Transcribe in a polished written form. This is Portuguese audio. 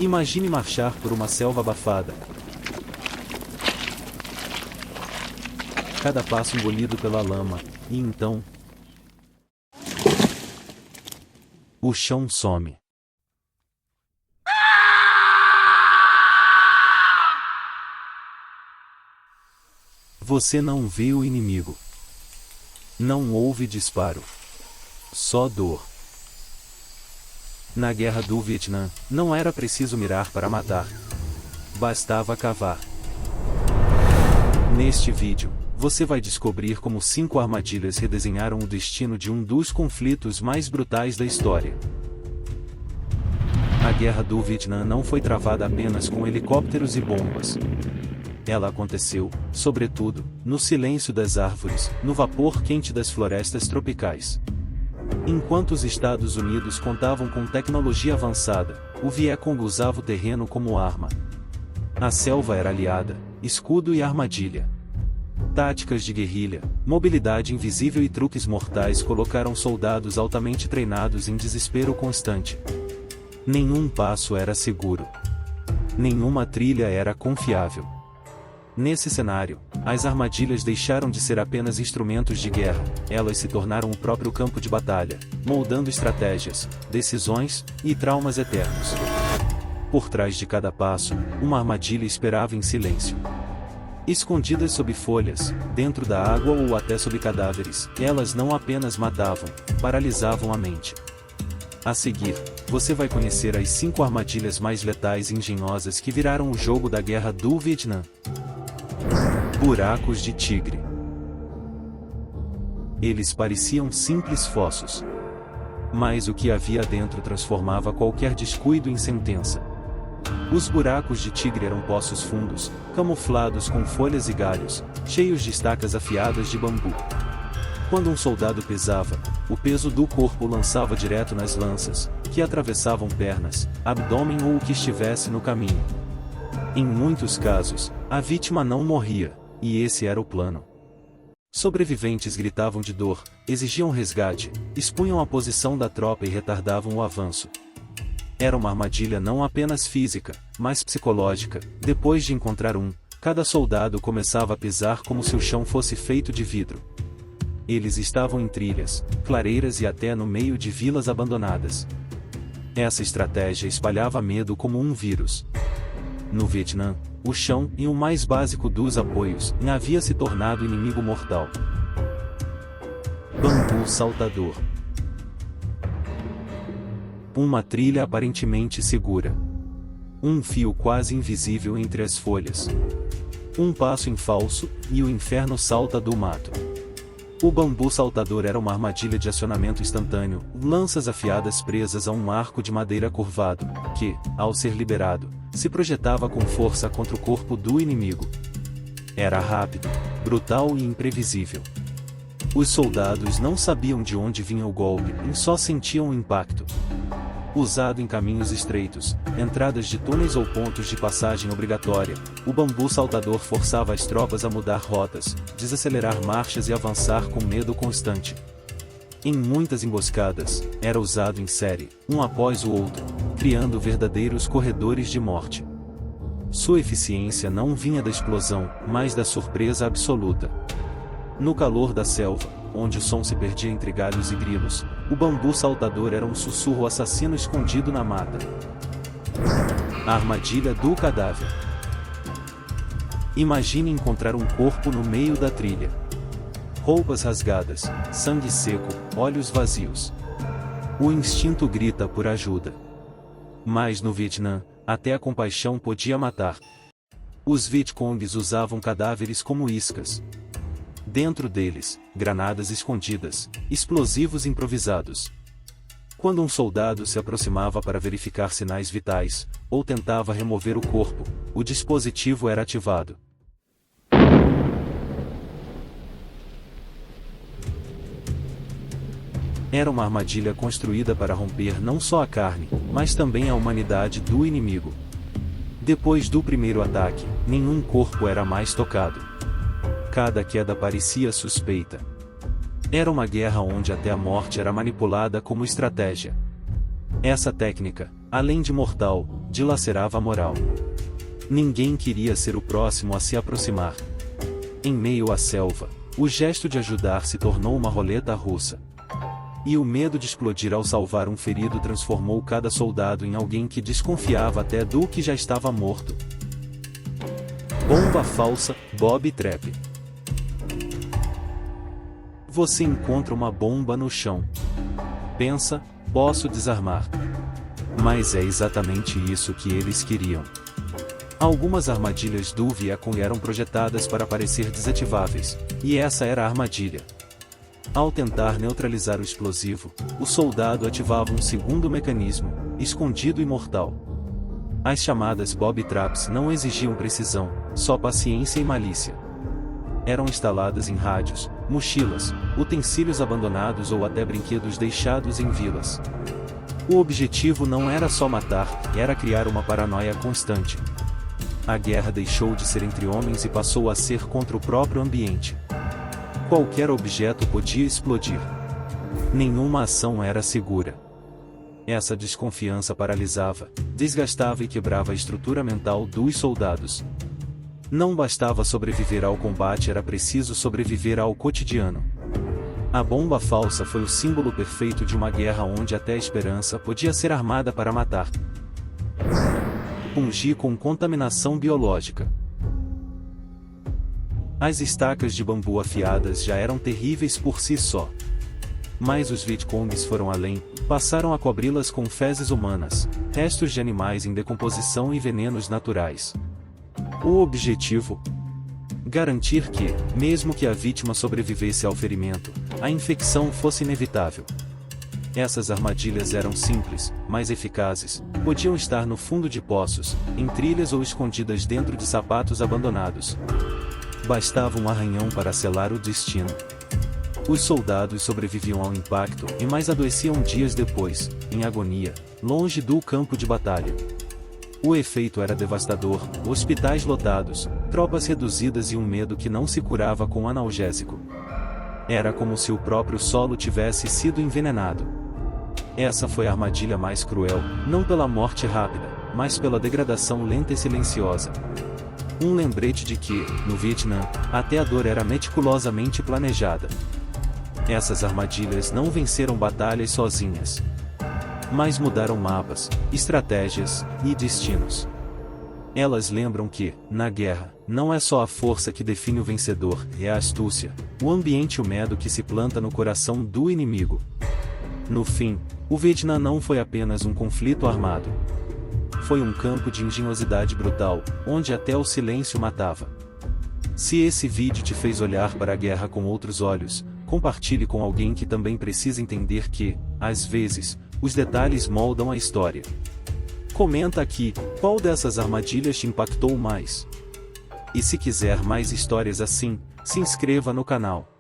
Imagine marchar por uma selva abafada. Cada passo engolido pela lama, e então o chão some. Você não vê o inimigo. Não houve disparo. Só dor. Na Guerra do Vietnã, não era preciso mirar para matar. Bastava cavar. Neste vídeo, você vai descobrir como 5 armadilhas redesenharam o destino de um dos conflitos mais brutais da história. A Guerra do Vietnã não foi travada apenas com helicópteros e bombas. Ela aconteceu, sobretudo, no silêncio das árvores, no vapor quente das florestas tropicais. Enquanto os Estados Unidos contavam com tecnologia avançada, o Vietcong usava o terreno como arma. A selva era aliada, escudo e armadilha. Táticas de guerrilha, mobilidade invisível e truques mortais colocaram soldados altamente treinados em desespero constante. Nenhum passo era seguro. Nenhuma trilha era confiável. Nesse cenário, as armadilhas deixaram de ser apenas instrumentos de guerra, elas se tornaram o próprio campo de batalha, moldando estratégias, decisões e traumas eternos. Por trás de cada passo, uma armadilha esperava em silêncio. Escondidas sob folhas, dentro da água ou até sob cadáveres, elas não apenas matavam, paralisavam a mente. A seguir, você vai conhecer as 5 armadilhas mais letais e engenhosas que viraram o jogo da Guerra do Vietnã. Buracos de tigre. Eles pareciam simples fossos. Mas o que havia dentro transformava qualquer descuido em sentença. Os buracos de tigre eram poços fundos, camuflados com folhas e galhos, cheios de estacas afiadas de bambu. Quando um soldado pisava, o peso do corpo o lançava direto nas lanças, que atravessavam pernas, abdômen ou o que estivesse no caminho. Em muitos casos, a vítima não morria, e esse era o plano. Sobreviventes gritavam de dor, exigiam resgate, expunham a posição da tropa e retardavam o avanço. Era uma armadilha não apenas física, mas psicológica. Depois de encontrar cada soldado começava a pisar como se o chão fosse feito de vidro. Eles estavam em trilhas, clareiras e até no meio de vilas abandonadas. Essa estratégia espalhava medo como um vírus. No Vietnã, o chão, e o mais básico dos apoios, havia se tornado inimigo mortal. Bambu saltador. Uma trilha aparentemente segura. Um fio quase invisível entre as folhas. Um passo em falso, e o inferno salta do mato. O bambu saltador era uma armadilha de acionamento instantâneo, lanças afiadas presas a um arco de madeira curvado, que, ao ser liberado, se projetava com força contra o corpo do inimigo. Era rápido, brutal e imprevisível. Os soldados não sabiam de onde vinha o golpe e só sentiam o impacto. Usado em caminhos estreitos, entradas de túneis ou pontos de passagem obrigatória, o bambu saltador forçava as tropas a mudar rotas, desacelerar marchas e avançar com medo constante. Em muitas emboscadas, era usado em série, um após o outro, criando verdadeiros corredores de morte. Sua eficiência não vinha da explosão, mas da surpresa absoluta. No calor da selva, onde o som se perdia entre galhos e grilos, o bambu saltador era um sussurro assassino escondido na mata. A armadilha do cadáver. Imagine encontrar um corpo no meio da trilha. Roupas rasgadas, sangue seco, olhos vazios. O instinto grita por ajuda. Mas no Vietnã, até a compaixão podia matar. Os Vietcongs usavam cadáveres como iscas. Dentro deles, granadas escondidas, explosivos improvisados. Quando um soldado se aproximava para verificar sinais vitais, ou tentava remover o corpo, o dispositivo era ativado. Era uma armadilha construída para romper não só a carne, mas também a humanidade do inimigo. Depois do primeiro ataque, nenhum corpo era mais tocado. Cada queda parecia suspeita. Era uma guerra onde até a morte era manipulada como estratégia. Essa técnica, além de mortal, dilacerava a moral. Ninguém queria ser o próximo a se aproximar. Em meio à selva, o gesto de ajudar se tornou uma roleta russa. E o medo de explodir ao salvar um ferido transformou cada soldado em alguém que desconfiava até do que já estava morto. Bomba falsa, Bob Trap. Você encontra uma bomba no chão. Pensa, posso desarmar. Mas é exatamente isso que eles queriam. Algumas armadilhas do Vietcong eram projetadas para parecer desativáveis, e essa era a armadilha. Ao tentar neutralizar o explosivo, o soldado ativava um segundo mecanismo, escondido e mortal. As chamadas Bob Traps não exigiam precisão, só paciência e malícia. Eram instaladas em rádios, mochilas, utensílios abandonados ou até brinquedos deixados em vilas. O objetivo não era só matar, era criar uma paranoia constante. A guerra deixou de ser entre homens e passou a ser contra o próprio ambiente. Qualquer objeto podia explodir. Nenhuma ação era segura. Essa desconfiança paralisava, desgastava e quebrava a estrutura mental dos soldados. Não bastava sobreviver ao combate, era preciso sobreviver ao cotidiano. A bomba falsa foi o símbolo perfeito de uma guerra onde até a esperança podia ser armada para matar. Pungi com contaminação biológica. As estacas de bambu afiadas já eram terríveis por si só. Mas os Vietcongs foram além, passaram a cobri-las com fezes humanas, restos de animais em decomposição e venenos naturais. O objetivo? Garantir que, mesmo que a vítima sobrevivesse ao ferimento, a infecção fosse inevitável. Essas armadilhas eram simples, mas eficazes, podiam estar no fundo de poços, em trilhas ou escondidas dentro de sapatos abandonados. Bastava um arranhão para selar o destino. Os soldados sobreviviam ao impacto e mais adoeciam dias depois, em agonia, longe do campo de batalha. O efeito era devastador, hospitais lotados, tropas reduzidas e um medo que não se curava com analgésico. Era como se o próprio solo tivesse sido envenenado. Essa foi a armadilha mais cruel, não pela morte rápida, mas pela degradação lenta e silenciosa. Um lembrete de que, no Vietnã, até a dor era meticulosamente planejada. Essas armadilhas não venceram batalhas sozinhas, mas mudaram mapas, estratégias e destinos. Elas lembram que, na guerra, não é só a força que define o vencedor, é a astúcia, o ambiente e o medo que se planta no coração do inimigo. No fim, o Vietnã não foi apenas um conflito armado. Foi um campo de engenhosidade brutal, onde até o silêncio matava. Se esse vídeo te fez olhar para a guerra com outros olhos, compartilhe com alguém que também precisa entender que, às vezes, os detalhes moldam a história. Comenta aqui, qual dessas armadilhas te impactou mais? E se quiser mais histórias assim, se inscreva no canal.